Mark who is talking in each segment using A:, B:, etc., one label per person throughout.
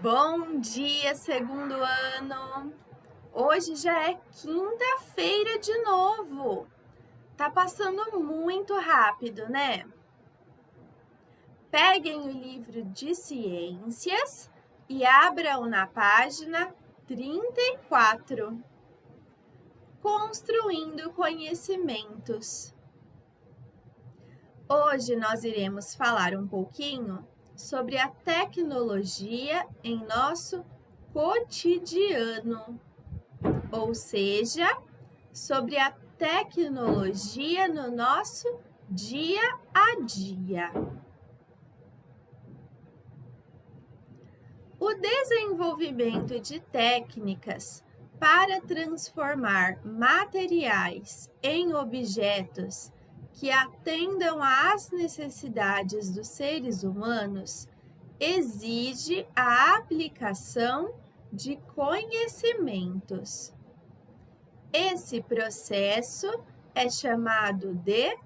A: Bom dia, segundo ano! Hoje já é quinta-feira de novo. Tá passando muito rápido, né? Peguem o livro de ciências e abram na página 34. Construindo conhecimentos. Hoje nós iremos falar um pouquinho sobre a tecnologia em nosso cotidiano, ou seja, sobre a tecnologia no nosso dia a dia. O desenvolvimento de técnicas para transformar materiais em objetos que atendam às necessidades dos seres humanos exige a aplicação de conhecimentos. Esse processo é chamado de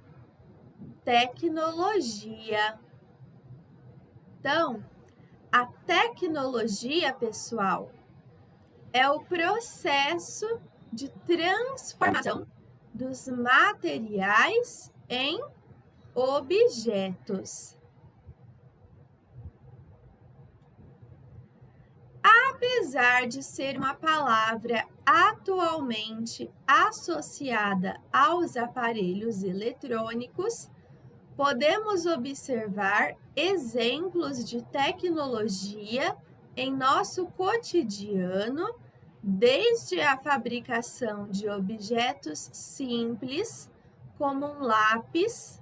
A: tecnologia. Então, a tecnologia, pessoal, é o processo de transformação dos materiais em objetos. Apesar de ser uma palavra atualmente associada aos aparelhos eletrônicos, podemos observar exemplos de tecnologia em nosso cotidiano, desde a fabricação de objetos simples, como um lápis,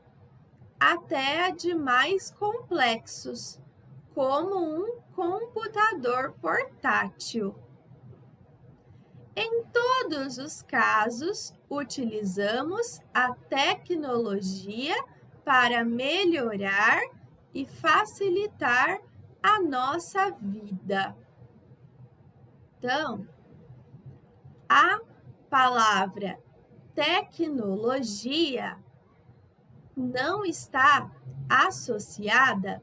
A: até a de mais complexos, como um computador portátil. Em todos os casos, utilizamos a tecnologia para melhorar e facilitar a nossa vida. Então, a palavra tecnologia não está associada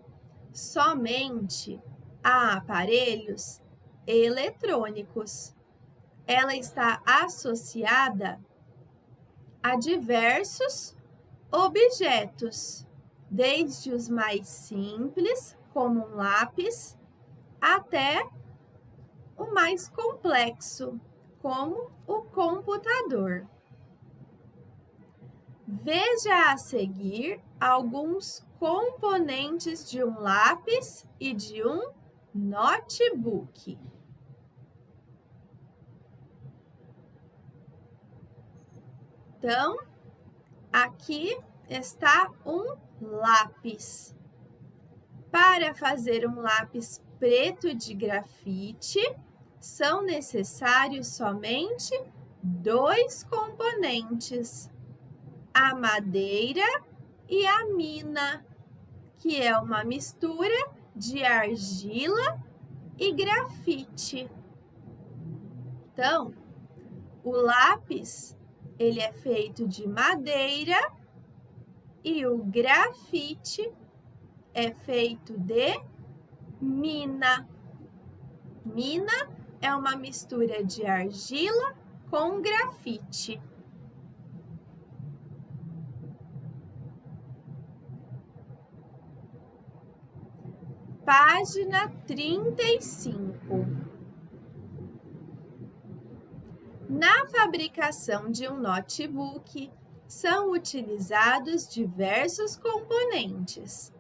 A: somente a aparelhos eletrônicos. Ela está associada a diversos objetos, desde os mais simples, como um lápis, até o mais complexo, como o computador. Veja a seguir alguns componentes de um lápis e de um notebook. Então, aqui está um lápis. Para fazer um lápis preto de grafite, são necessários somente dois componentes: a madeira e a mina, que é uma mistura de argila e grafite. Então, o lápis, ele é feito de madeira e o grafite é feito de mina. Mina é uma mistura de argila com grafite. Página 35. Na fabricação de um notebook, são utilizados diversos componentes.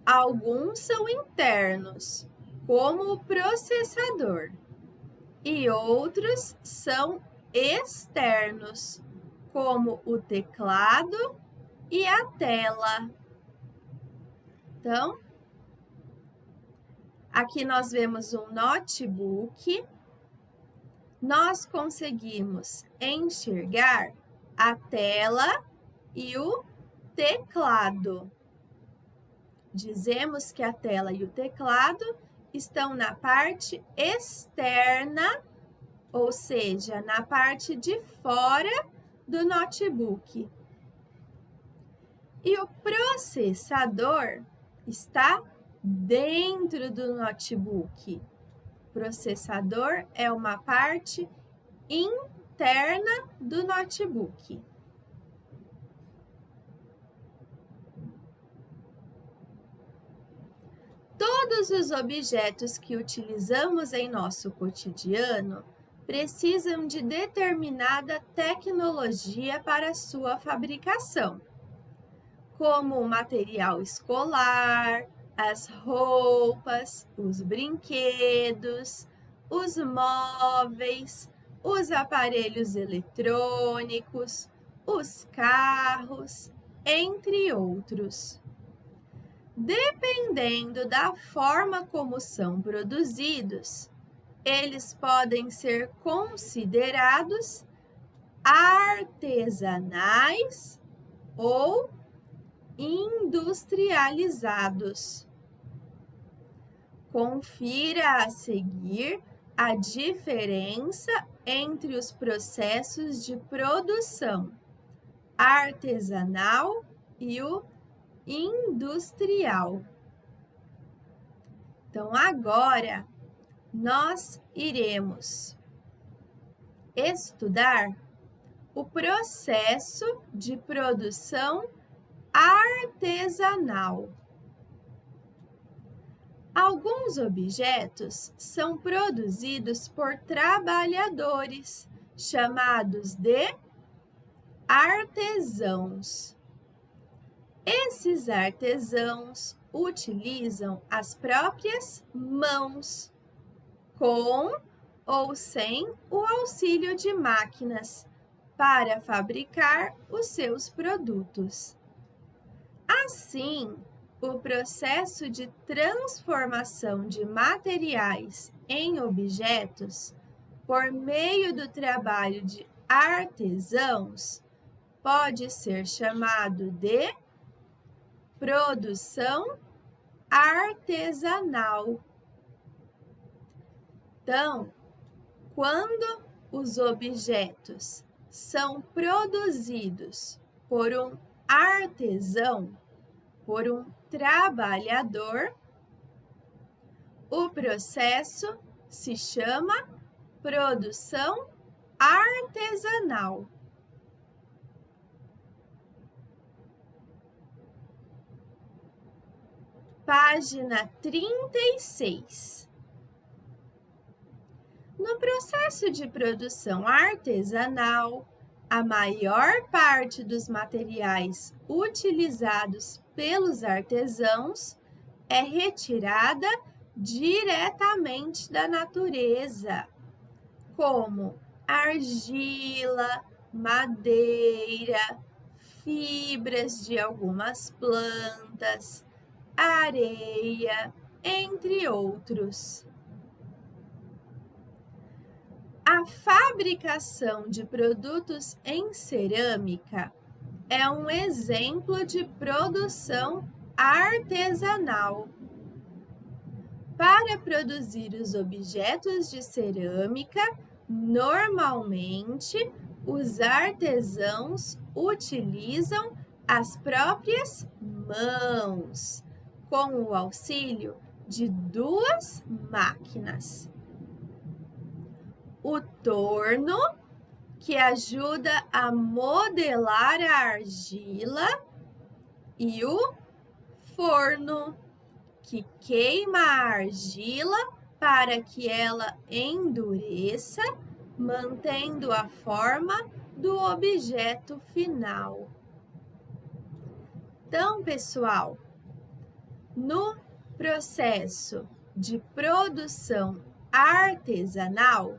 A: Alguns são internos, como o processador, e outros são externos, como o teclado e a tela. Então, aqui nós vemos um notebook. Nós conseguimos enxergar a tela e o teclado. Dizemos que a tela e o teclado estão na parte externa, ou seja, na parte de fora do notebook. E o processador está dentro do notebook. Processador é uma parte interna do notebook. Todos os objetos que utilizamos em nosso cotidiano precisam de determinada tecnologia para sua fabricação, como o material escolar, as roupas, os brinquedos, os móveis, os aparelhos eletrônicos, os carros, entre outros. Dependendo da forma como são produzidos, eles podem ser considerados artesanais ou industrializados. Confira a seguir a diferença entre os processos de produção artesanal e o industrial. Então, agora, nós iremos estudar o processo de produção artesanal. Alguns objetos são produzidos por trabalhadores, chamados de artesãos. Esses artesãos utilizam as próprias mãos, com ou sem o auxílio de máquinas, para fabricar os seus produtos. Assim, o processo de transformação de materiais em objetos, por meio do trabalho de artesãos, pode ser chamado de produção artesanal. Então, quando os objetos são produzidos por um artesão, por um trabalhador, o processo se chama produção artesanal. Página 36. No processo de produção artesanal, a maior parte dos materiais utilizados pelos artesãos é retirada diretamente da natureza, como argila, madeira, fibras de algumas plantas, areia, entre outros. A fabricação de produtos em cerâmica é um exemplo de produção artesanal. Para produzir os objetos de cerâmica, normalmente os artesãos utilizam as próprias mãos, com o auxílio de duas máquinas. O torno, que ajuda a modelar a argila, e o forno, que queima a argila para que ela endureça, mantendo a forma do objeto final. Então, pessoal, no processo de produção artesanal,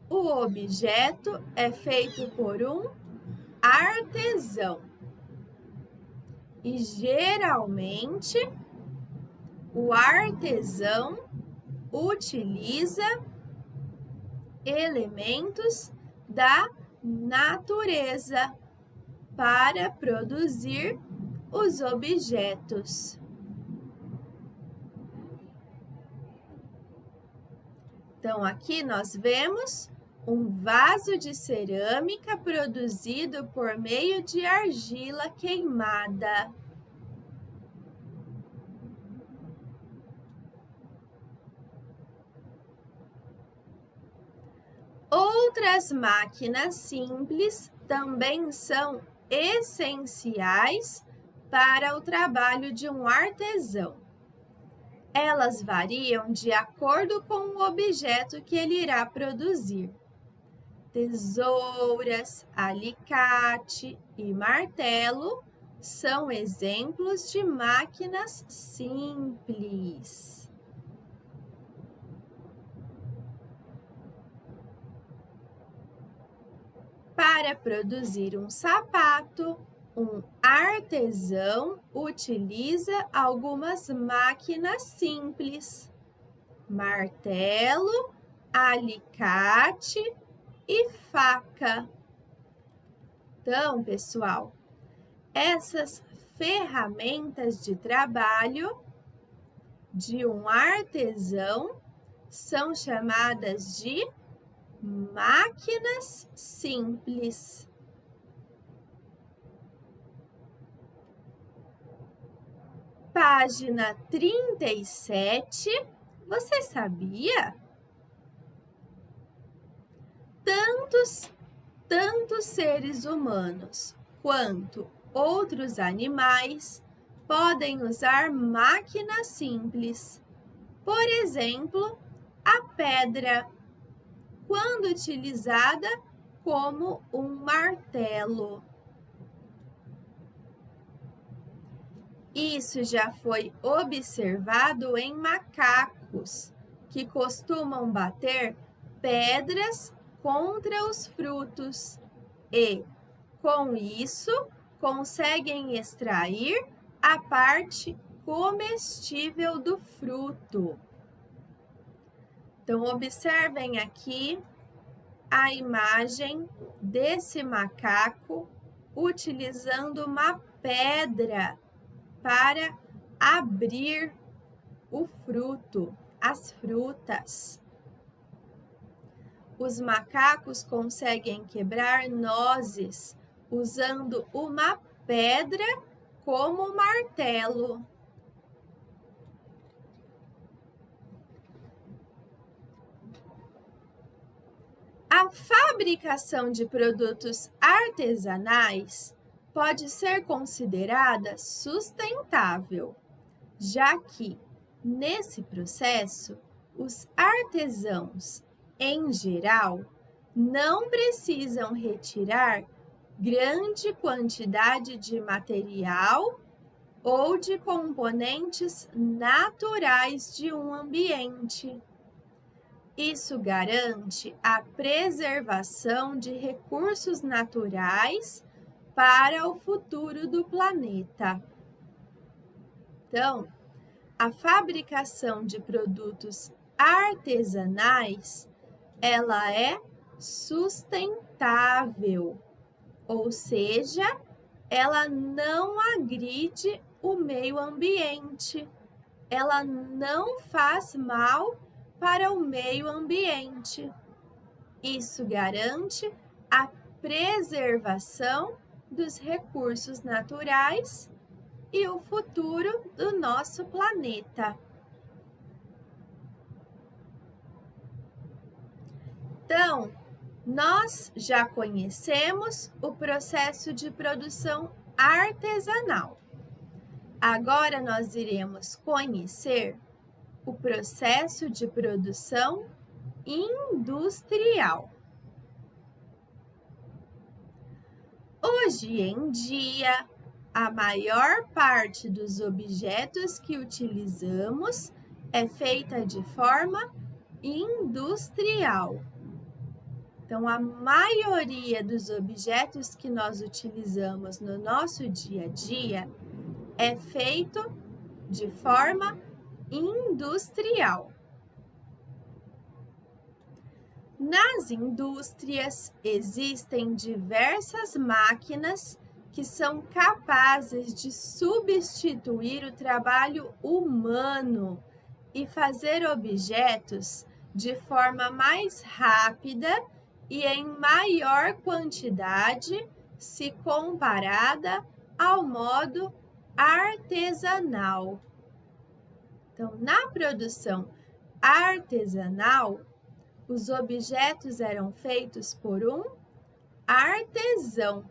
A: o objeto é feito por um artesão e, geralmente, o artesão utiliza elementos da natureza para produzir os objetos. Então, aqui nós vemos um vaso de cerâmica produzido por meio de argila queimada. Outras máquinas simples também são essenciais para o trabalho de um artesão. Elas variam de acordo com o objeto que ele irá produzir. Tesouras, alicate e martelo são exemplos de máquinas simples. Para produzir um sapato, um artesão utiliza algumas máquinas simples: martelo, alicate e faca. Então, pessoal, essas ferramentas de trabalho de um artesão são chamadas de máquinas simples. Página 37. Você sabia? Tanto seres humanos quanto outros animais podem usar máquinas simples. Por exemplo, a pedra, quando utilizada como um martelo. Isso já foi observado em macacos, que costumam bater pedras contra os frutos e, com isso, conseguem extrair a parte comestível do fruto. Então, observem aqui a imagem desse macaco utilizando uma pedra para abrir o fruto, as frutas. Os macacos conseguem quebrar nozes usando uma pedra como martelo. A fabricação de produtos artesanais pode ser considerada sustentável, já que, nesse processo, os artesãos, em geral, não precisam retirar grande quantidade de material ou de componentes naturais de um ambiente. Isso garante a preservação de recursos naturais para o futuro do planeta. Então, a fabricação de produtos artesanais, ela é sustentável, ou seja, ela não agride o meio ambiente, ela não faz mal para o meio ambiente. Isso garante a preservação dos recursos naturais e o futuro do nosso planeta. Então, nós já conhecemos o processo de produção artesanal. Agora nós iremos conhecer o processo de produção industrial. Hoje em dia, a maior parte dos objetos que utilizamos é feita de forma industrial. Então, a maioria dos objetos que nós utilizamos no nosso dia a dia é feito de forma industrial. Nas indústrias, existem diversas máquinas que são capazes de substituir o trabalho humano e fazer objetos de forma mais rápida e em maior quantidade se comparada ao modo artesanal. Então, na produção artesanal, Os objetos eram feitos por um artesão,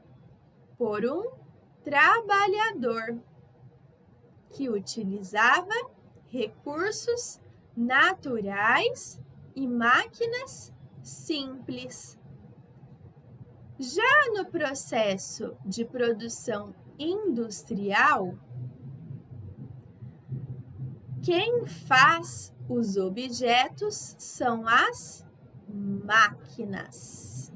A: por um trabalhador, que utilizava recursos naturais e máquinas simples. Já no processo de produção industrial, quem faz os objetos são as máquinas.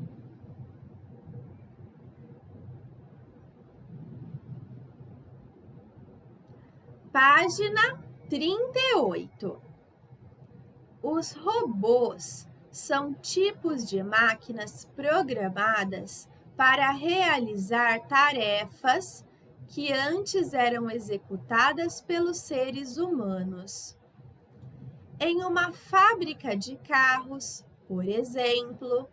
A: Página 38. Os robôs são tipos de máquinas programadas para realizar tarefas que antes eram executadas pelos seres humanos. Em uma fábrica de carros, por exemplo,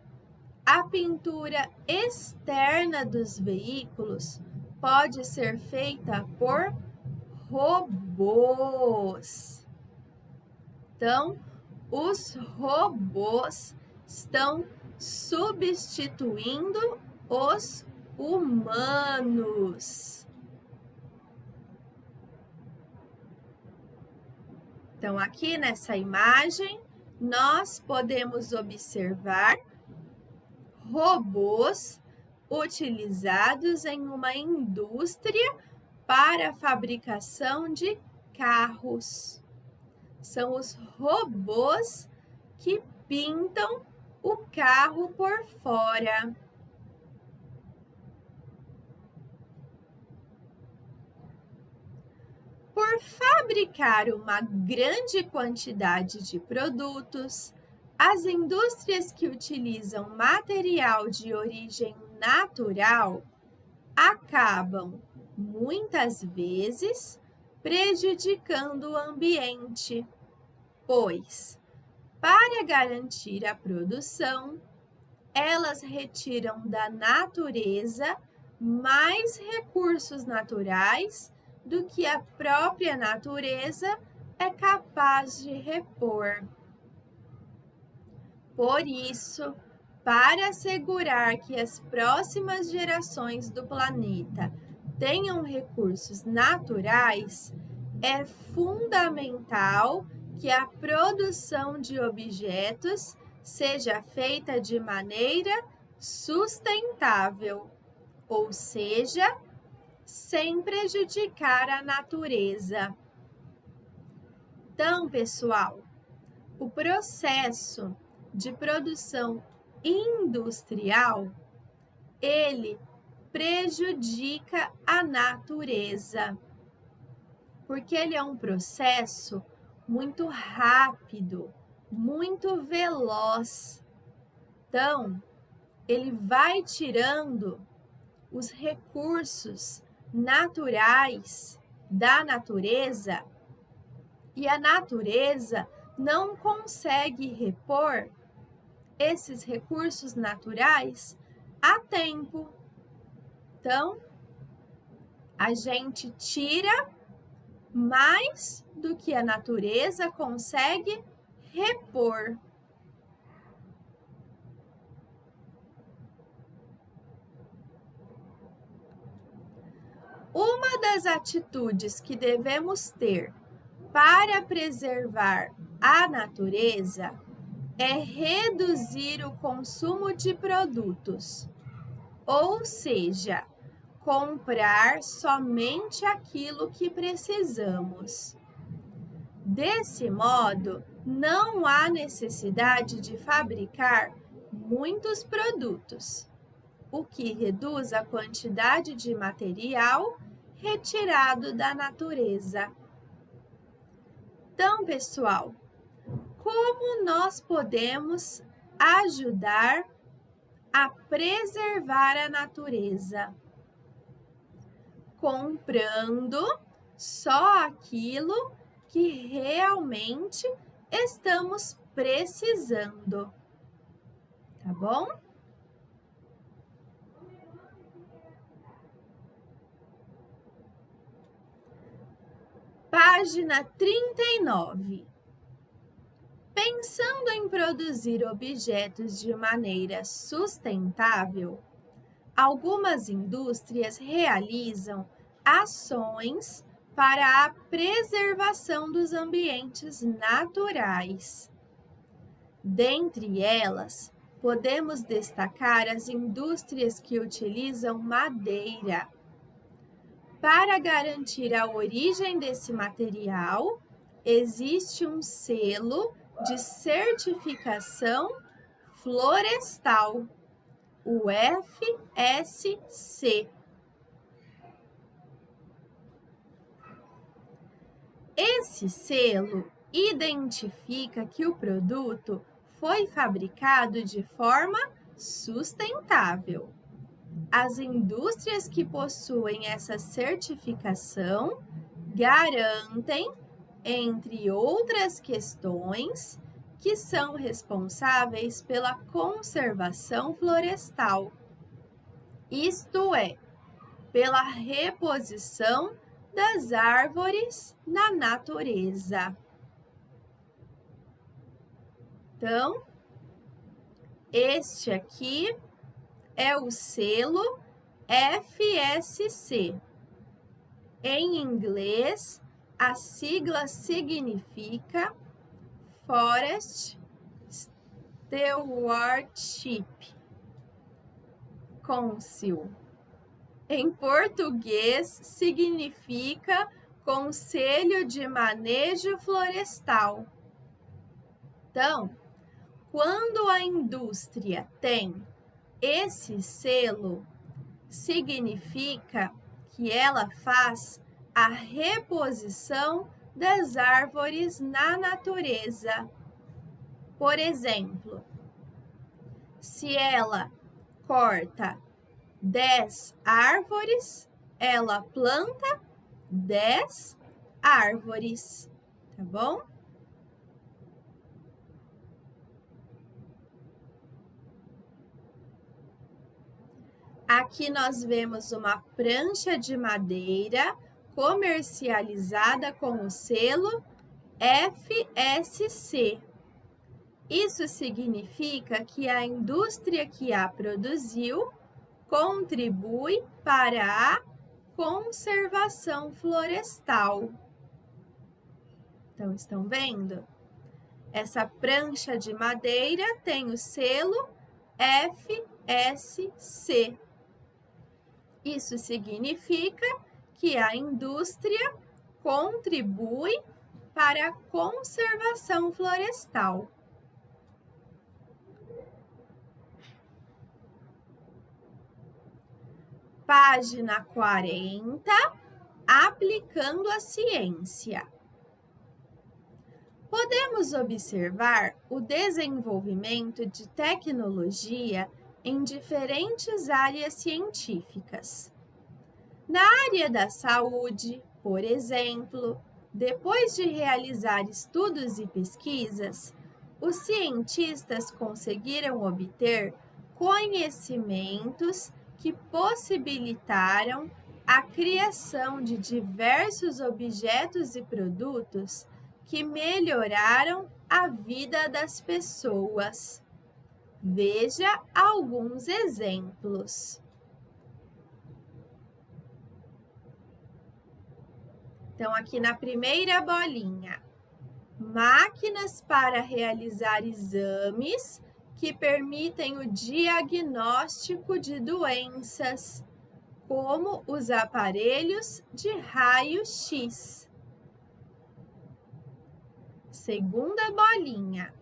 A: a pintura externa dos veículos pode ser feita por robôs. Então, os robôs estão substituindo os humanos. Então, aqui nessa imagem, nós podemos observar robôs utilizados em uma indústria para a fabricação de carros. São os robôs que pintam o carro por fora. Por fabricar uma grande quantidade de produtos, as indústrias que utilizam material de origem natural acabam, muitas vezes, prejudicando o ambiente, pois, para garantir a produção, elas retiram da natureza mais recursos naturais do que a própria natureza é capaz de repor. Por isso, para assegurar que as próximas gerações do planeta tenham recursos naturais, é fundamental que a produção de objetos seja feita de maneira sustentável, ou seja, sem prejudicar a natureza. Então, pessoal, o processo de produção industrial, ele prejudica a natureza, porque ele é um processo muito rápido, muito veloz. Então, ele vai tirando os recursos naturais da natureza e a natureza não consegue repor esses recursos naturais a tempo. Então, a gente tira mais do que a natureza consegue repor. Uma das atitudes que devemos ter para preservar a natureza é reduzir o consumo de produtos, ou seja, comprar somente aquilo que precisamos. Desse modo, não há necessidade de fabricar muitos produtos, o que reduz a quantidade de material retirado da natureza. Então, pessoal, como nós podemos ajudar a preservar a natureza? Comprando só aquilo que realmente estamos precisando, tá bom? Página 39. Pensando em produzir objetos de maneira sustentável, algumas indústrias realizam ações para a preservação dos ambientes naturais. Dentre elas, podemos destacar as indústrias que utilizam madeira. Para garantir a origem desse material, existe um selo de certificação florestal, o FSC. Esse selo identifica que o produto foi fabricado de forma sustentável. As indústrias que possuem essa certificação garantem, entre outras questões, que são responsáveis pela conservação florestal, isto é, pela reposição das árvores na natureza. Então, este aqui é o selo FSC. Em inglês, a sigla significa Forest Stewardship Council. Em português, significa Conselho de Manejo Florestal. Então, quando a indústria tem esse selo, significa que ela faz a reposição das árvores na natureza. Por exemplo, se ela corta 10 árvores, ela planta 10 árvores, tá bom? Aqui nós vemos uma prancha de madeira comercializada com o selo FSC. Isso significa que a indústria que a produziu contribui para a conservação florestal. Então, estão vendo? Essa prancha de madeira tem o selo FSC. Isso significa que a indústria contribui para a conservação florestal. Página 40, aplicando a ciência. Podemos observar o desenvolvimento de tecnologia em diferentes áreas científicas. Na área da saúde, por exemplo, depois de realizar estudos e pesquisas, os cientistas conseguiram obter conhecimentos que possibilitaram a criação de diversos objetos e produtos que melhoraram a vida das pessoas. Veja alguns exemplos. Então, aqui na primeira bolinha, máquinas para realizar exames que permitem o diagnóstico de doenças, como os aparelhos de raio-x. Segunda bolinha,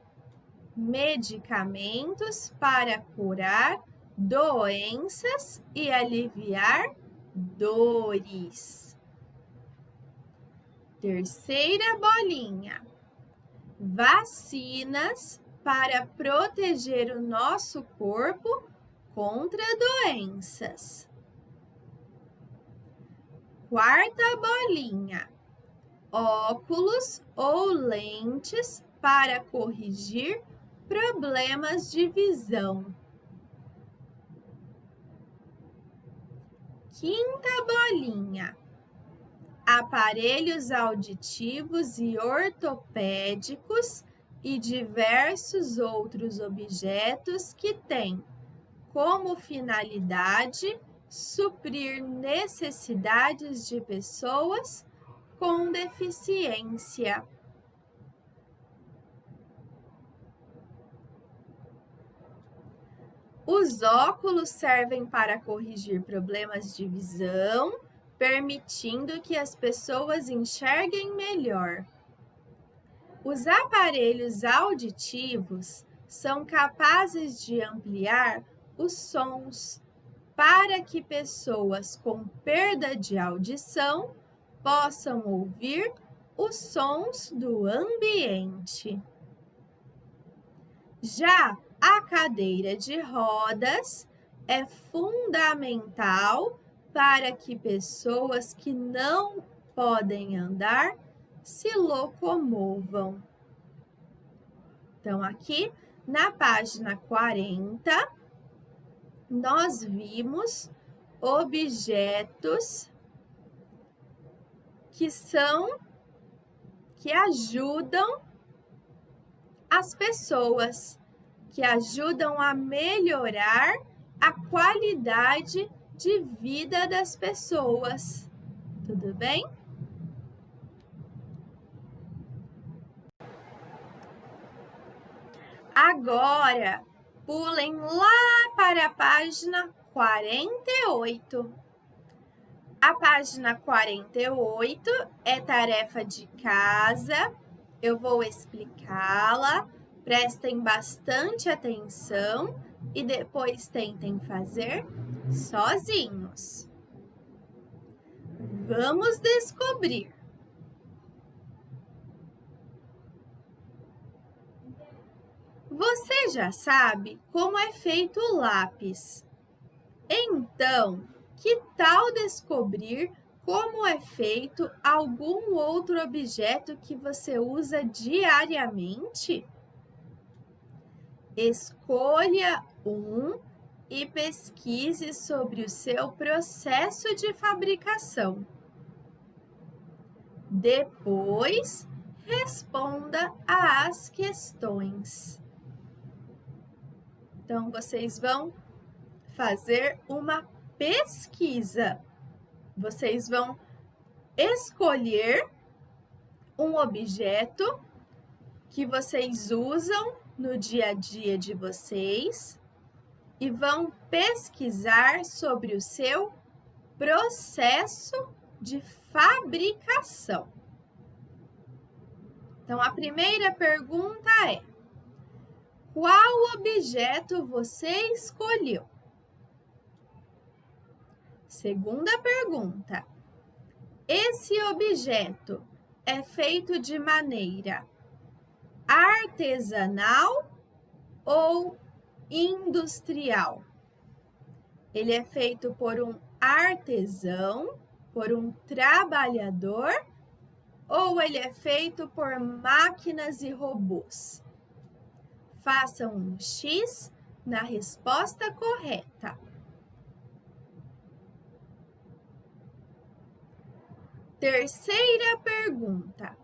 A: medicamentos para curar doenças e aliviar dores. Terceira bolinha, vacinas para proteger o nosso corpo contra doenças. Quarta bolinha, óculos ou lentes para corrigir problemas de visão. Quinta bolinha, aparelhos auditivos e ortopédicos e diversos outros objetos que têm como finalidade suprir necessidades de pessoas com deficiência. Os óculos servem para corrigir problemas de visão, permitindo que as pessoas enxerguem melhor. Os aparelhos auditivos são capazes de ampliar os sons para que pessoas com perda de audição possam ouvir os sons do ambiente. Já a cadeira de rodas é fundamental para que pessoas que não podem andar se locomovam. Então, aqui na página 40, nós vimos objetos que ajudam as pessoas, que ajudam a melhorar a qualidade de vida das pessoas. Tudo bem? Agora, pulem lá para a página 48. A página 48 é tarefa de casa. Eu vou explicá-la. Prestem bastante atenção e depois tentem fazer sozinhos. Vamos descobrir. Você já sabe como é feito o lápis. Então, que tal descobrir como é feito algum outro objeto que você usa diariamente? Escolha um e pesquise sobre o seu processo de fabricação. Depois, responda às questões. Então, vocês vão fazer uma pesquisa. Vocês vão escolher um objeto que vocês usam no dia a dia de vocês e vão pesquisar sobre o seu processo de fabricação. Então, a primeira pergunta é: qual objeto você escolheu? Segunda pergunta: esse objeto é feito de maneira artesanal ou industrial? Ele é feito por um artesão, por um trabalhador, ou ele é feito por máquinas e robôs? Façam um X na resposta correta. Terceira pergunta: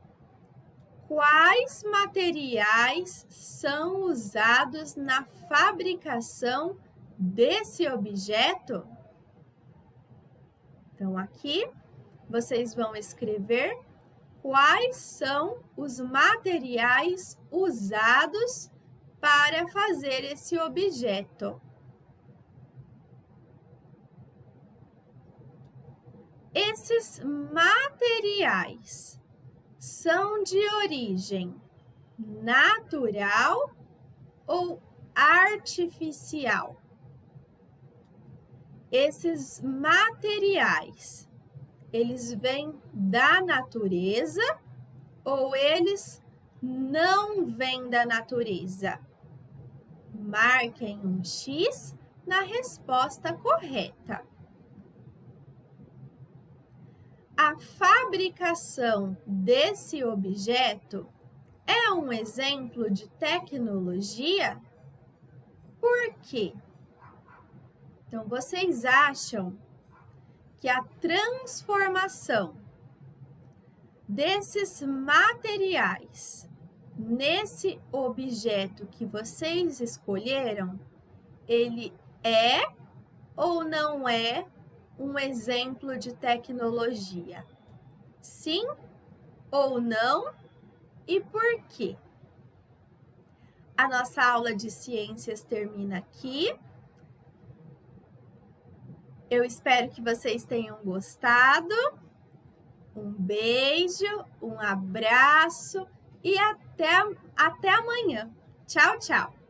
A: quais materiais são usados na fabricação desse objeto? Então, aqui vocês vão escrever quais são os materiais usados para fazer esse objeto. Esses materiais são de origem natural ou artificial? Esses materiais, eles vêm da natureza ou eles não vêm da natureza? Marquem um X na resposta correta. A fabricação desse objeto é um exemplo de tecnologia? Por quê? Então, vocês acham que a transformação desses materiais nesse objeto que vocês escolheram, ele é ou não é um exemplo de tecnologia? Sim ou não e por quê? A nossa aula de ciências termina aqui. Eu espero que vocês tenham gostado. Um beijo, um abraço e até amanhã. Tchau, tchau!